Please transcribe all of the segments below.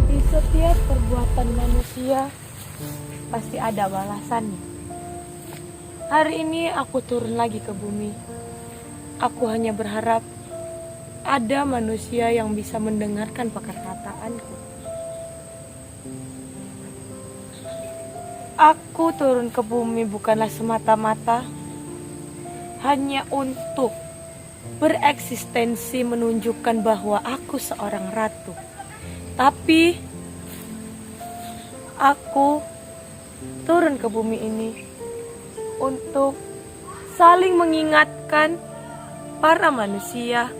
Di setiap perbuatan manusia pasti ada balasannya. Hari ini aku turun lagi ke bumi. Aku hanya berharap ada manusia yang bisa mendengarkan perkataanku. Aku turun ke bumi bukanlah semata-mata hanya untuk bereksistensi menunjukkan bahwa aku seorang ratu. Tapi aku turun ke bumi ini untuk saling mengingatkan para manusia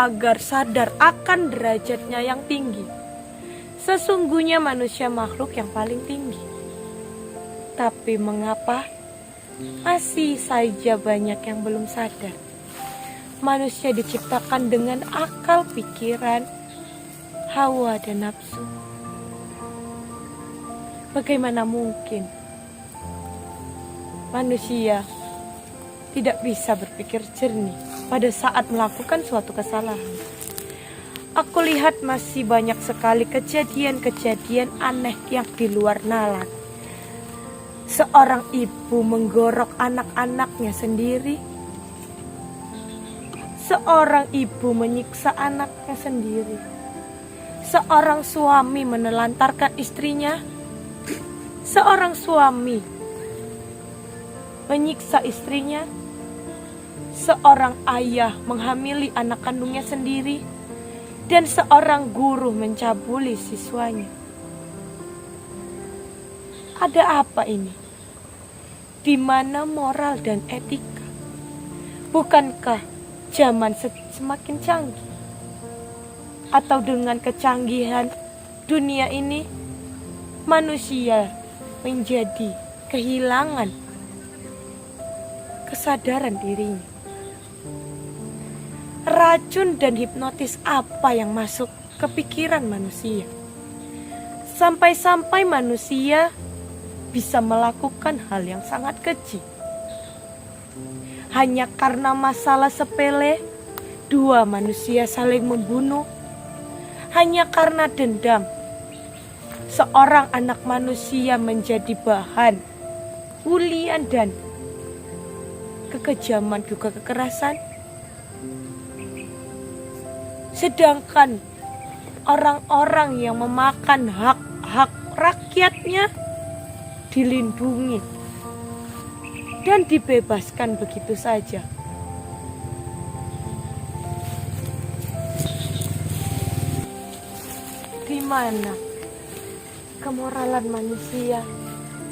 agar sadar akan derajatnya yang tinggi. Sesungguhnya manusia makhluk yang paling tinggi. Tapi mengapa masih saja banyak yang belum sadar? Manusia diciptakan dengan akal pikiran, hawa dan nafsu. Bagaimana mungkin manusia tidak bisa berpikir jernih pada saat melakukan suatu kesalahan? Aku lihat masih banyak sekali kejadian-kejadian aneh yang di luar nalar. Seorang ibu menggorok anak-anaknya sendiri. Seorang ibu menyiksa anaknya sendiri. Seorang suami menelantarkan istrinya. Seorang suami menyiksa istrinya. Seorang ayah menghamili anak kandungnya sendiri. Dan seorang guru mencabuli siswanya. Ada apa ini? Di mana moral dan etika? Bukankah zaman semakin canggih? Atau dengan kecanggihan dunia ini, manusia menjadi kehilangan kesadaran dirinya? Racun dan hipnotis apa yang masuk ke pikiran manusia? Sampai-sampai manusia bisa melakukan hal yang sangat keji. Hanya karena masalah sepele, dua manusia saling membunuh. Hanya karena dendam, seorang anak manusia menjadi bahan bulian dan kekejaman juga kekerasan. Sedangkan orang-orang yang memakan hak-hak rakyatnya dilindungi dan dibebaskan begitu saja. Di mana kemoralan manusia,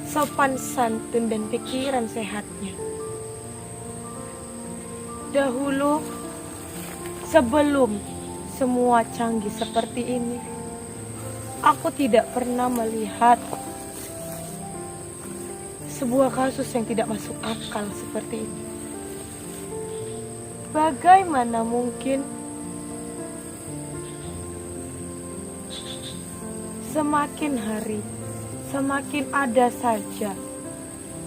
sopan santun dan pikiran sehatnya? Dahulu, sebelum semua canggih seperti ini, aku tidak pernah melihat sebuah kasus yang tidak masuk akal seperti ini. Bagaimana mungkin semakin hari semakin ada saja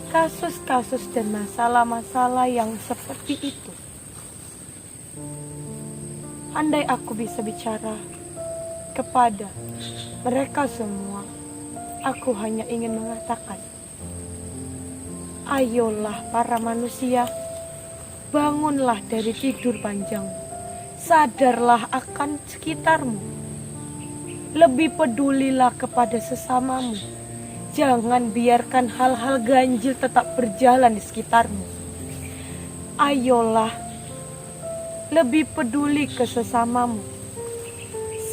kasus-kasus dan masalah-masalah yang seperti itu? Andai aku bisa bicara kepada mereka semua, aku hanya ingin mengatakan, ayolah para manusia, bangunlah dari tidur panjang. Sadarlah akan sekitarmu. Lebih pedulilah kepada sesamamu. Jangan biarkan hal-hal ganjil tetap berjalan di sekitarmu. Ayolah, lebih peduli ke sesamamu.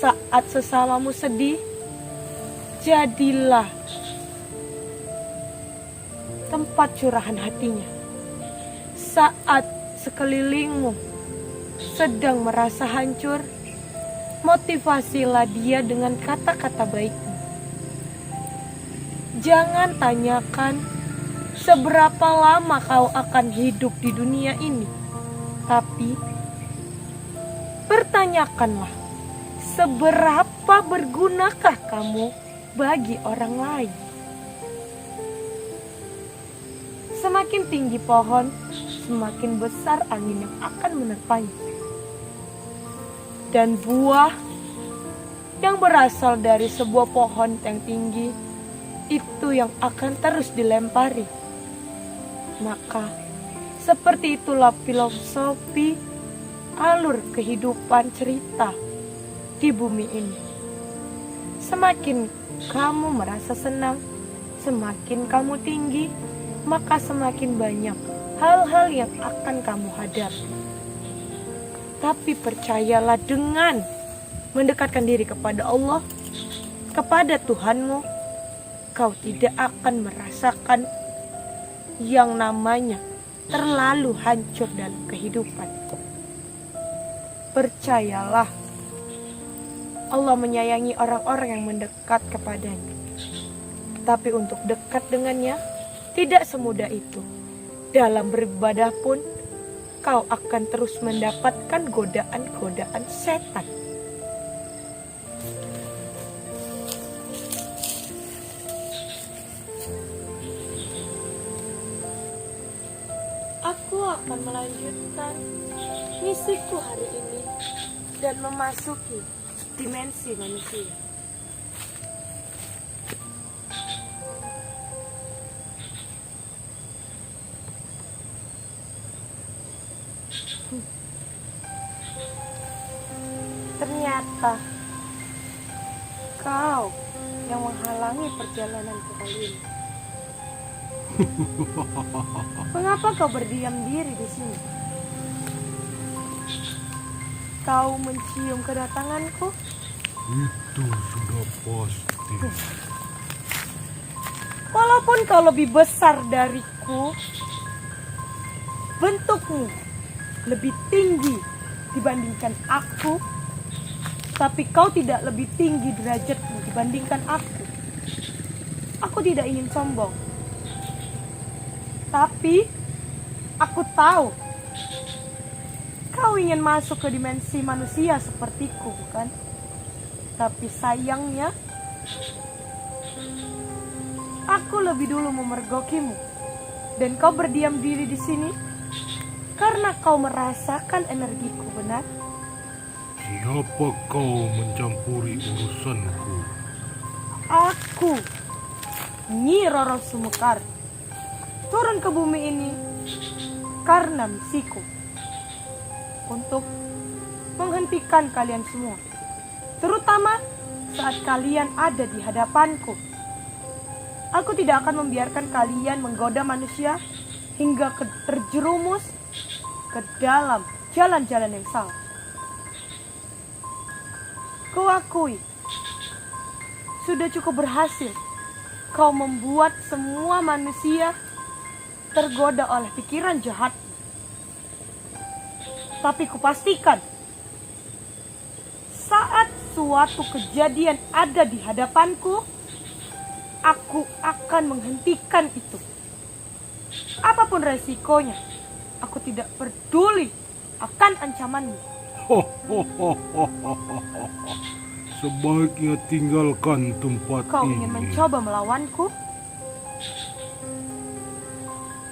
Saat sesamamu sedih, jadilah tempat curahan hatinya. Saat sekelilingmu sedang merasa hancur, motivasilah dia dengan kata-kata baikmu. Jangan tanyakan seberapa lama kau akan hidup di dunia ini, tapi pertanyakanlah seberapa bergunakah kamu bagi orang lain. Semakin tinggi pohon, semakin besar angin yang akan menerpanya. Dan buah yang berasal dari sebuah pohon yang tinggi, itu yang akan terus dilempari. Maka, seperti itulah filosofi alur kehidupan cerita di bumi ini. Semakin kamu merasa senang, semakin kamu tinggi, maka semakin banyak hal-hal yang akan kamu hadapi. Tapi percayalah, dengan mendekatkan diri kepada Allah, kepada Tuhanmu, kau tidak akan merasakan yang namanya terlalu hancur dalam kehidupan. Percayalah, Allah menyayangi orang-orang yang mendekat kepadanya. Tapi untuk dekat dengannya, tidak semudah itu. Dalam beribadah pun, kau akan terus mendapatkan godaan-godaan setan. Aku akan melanjutkan misiku hari ini dan memasuki dimensi manusia. Ternyata kau yang menghalangi perjalananku kali ini. Mengapa kau berdiam diri di sini? Kau mencium kedatanganku? Itu sudah pasti. Walaupun kau lebih besar dariku, bentukmu lebih tinggi dibandingkan aku, tapi kau tidak lebih tinggi derajatmu dibandingkan aku. Aku tidak ingin sombong, tapi aku tahu kau ingin masuk ke dimensi manusia sepertiku, bukan? Tapi sayangnya, aku lebih dulu memergokimu, dan kau berdiam diri di sini karena kau merasakan energiku, benar? Siapa kau mencampuri urusanku? Aku, Nyi Roro Sumekar, turun ke bumi ini karena misiku untuk menghentikan kalian semua, terutama saat kalian ada di hadapanku. Aku tidak akan membiarkan kalian menggoda manusia hingga terjerumus ke dalam jalan-jalan yang salah. Kuakui, sudah cukup berhasil kau membuat semua manusia tergoda oleh pikiran jahat. Tapi kupastikan, saat suatu kejadian ada di hadapanku, aku akan menghentikan itu. Apapun resikonya, aku tidak peduli akan ancamanmu. Sebaiknya tinggalkan tempat Kau ini. ingin mencoba melawanku?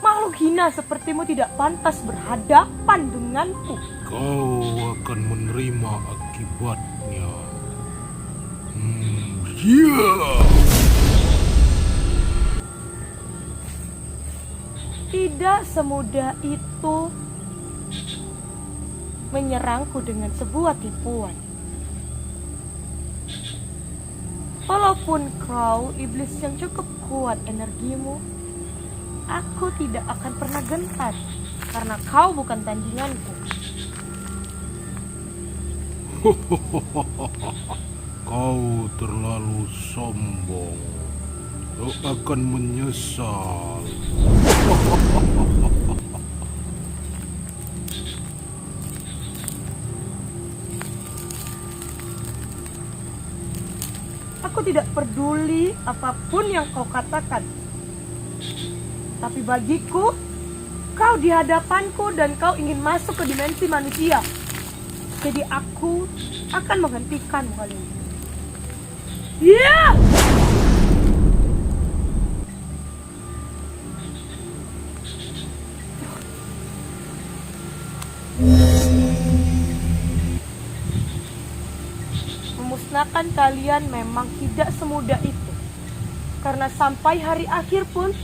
Makhluk hina sepertimu tidak pantas berhadapan denganku. Kau akan menerima akibatnya. Tidak semudah itu menyerangku dengan sebuah tipuan. Walaupun kau iblis yang cukup kuat energimu, aku tidak akan pernah gentar karena kau bukan tandinganku. Kau terlalu sombong. Kau akan menyesal. Aku tidak peduli apapun yang kau katakan. Tapi bagiku, kau di hadapanku dan kau ingin masuk ke dimensi manusia. Jadi aku akan menghentikanmu kali ini. Yeah! Memusnahkan mengalahkan kalian memang tidak semudah itu. Karena sampai hari akhir pun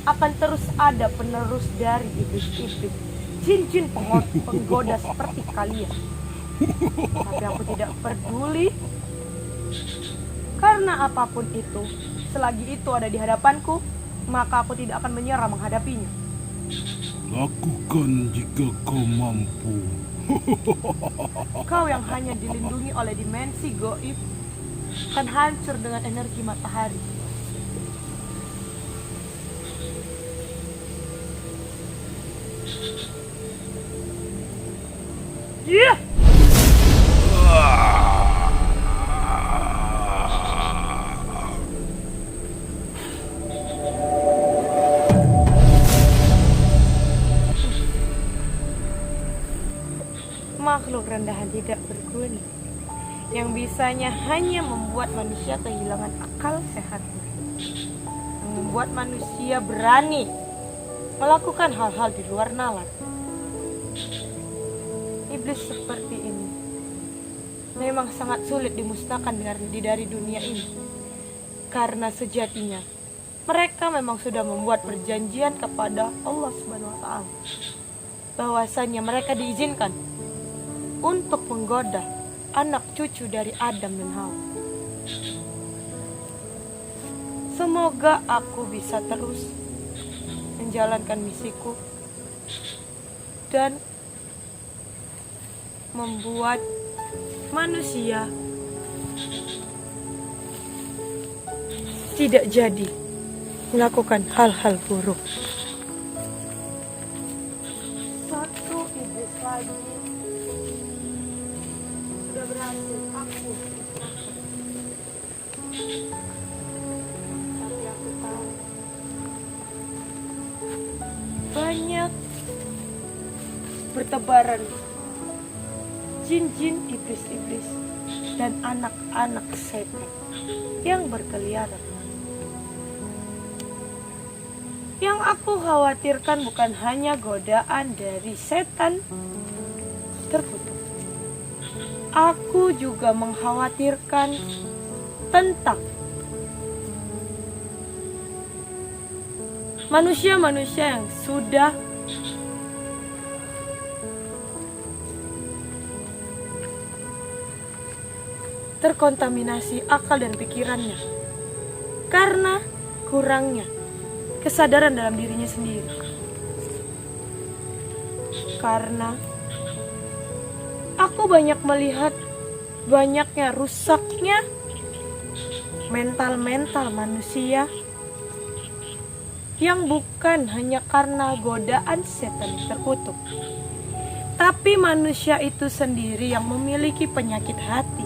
akan terus ada penerus dari iblis-iblis, jin-jin penggoda seperti kalian. Tapi aku tidak peduli. Karena apapun itu, selagi itu ada di hadapanku, maka aku tidak akan menyerah menghadapinya. Lakukan jika kau mampu. Kau yang hanya dilindungi oleh dimensi goib akan hancur dengan energi matahari. Yeah! Makhluk rendahan tidak berguna, yang bisanya hanya membuat manusia kehilangan akal sehatnya, yang membuat manusia berani melakukan hal-hal di luar nalar. Iblis seperti ini memang sangat sulit dimusnahkan dari dunia ini, karena sejatinya mereka memang sudah membuat perjanjian kepada Allah Subhanahu wa Ta'ala bahwasanya mereka diizinkan untuk menggoda anak cucu dari Adam dan Hawa. Semoga aku bisa terus menjalankan misiku dan membuat manusia tidak jadi melakukan hal-hal buruk. Satu iblis lagi sudah berhasil aku musnahkan. Tapi aku tahu banyak bertebaran jin-jin, iblis-iblis, dan anak-anak setan yang berkeliaran. Yang aku khawatirkan bukan hanya godaan dari setan terkutuk. Aku juga mengkhawatirkan tentang manusia-manusia yang sudah terkontaminasi akal dan pikirannya karena kurangnya kesadaran dalam dirinya sendiri. Karena aku banyak melihat banyaknya rusaknya mental-mental manusia yang bukan hanya karena godaan setan terkutuk, tapi manusia itu sendiri yang memiliki penyakit hati.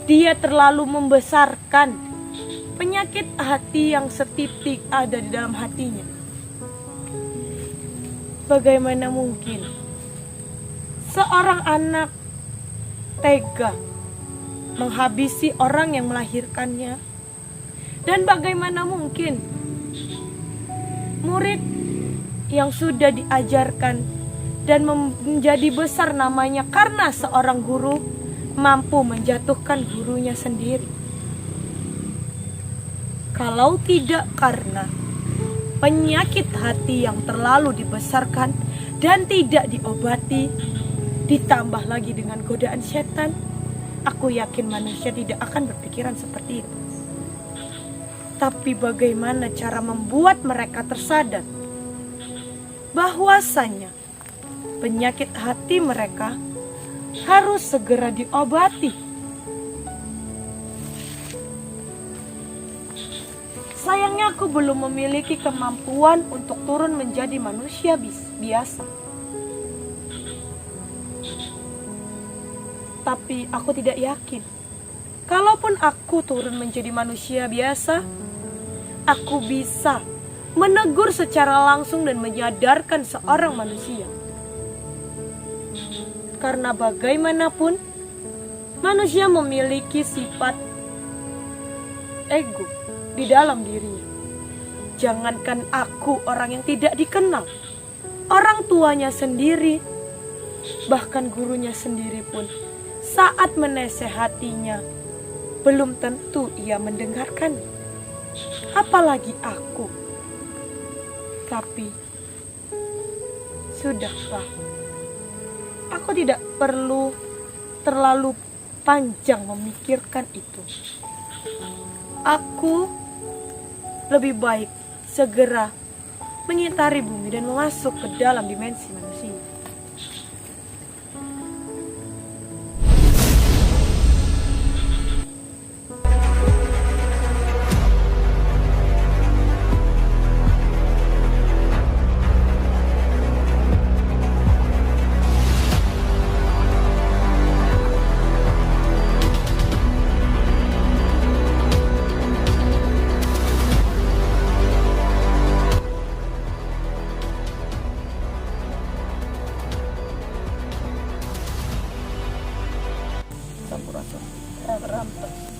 Dia terlalu membesarkan penyakit hati yang setitik ada di dalam hatinya. Bagaimana mungkin seorang anak tega menghabisi orang yang melahirkannya? Dan bagaimana mungkin murid yang sudah diajarkan dan menjadi besar namanya karena seorang guru mampu menjatuhkan gurunya sendiri? Kalau tidak karena penyakit hati yang terlalu dibesarkan dan tidak diobati, ditambah lagi dengan godaan setan, aku yakin manusia tidak akan berpikiran seperti itu. Tapi bagaimana cara membuat mereka tersadar bahwasanya penyakit hati mereka harus segera diobati. Sayangnya aku belum memiliki kemampuan untuk turun menjadi manusia biasa. Tapi aku tidak yakin, kalaupun aku turun menjadi manusia biasa, aku bisa menegur secara langsung dan menyadarkan seorang manusia. Karena bagaimanapun, manusia memiliki sifat ego di dalam dirinya. Jangankan aku, orang yang tidak dikenal, orang tuanya sendiri, bahkan gurunya sendiri pun saat menasehatinya belum tentu ia mendengarkan. Apalagi aku. Tapi sudahlah. Aku tidak perlu terlalu panjang memikirkan itu. Aku lebih baik segera mengitari bumi dan masuk ke dalam dimensi manusia. Sampurasun. Berampet.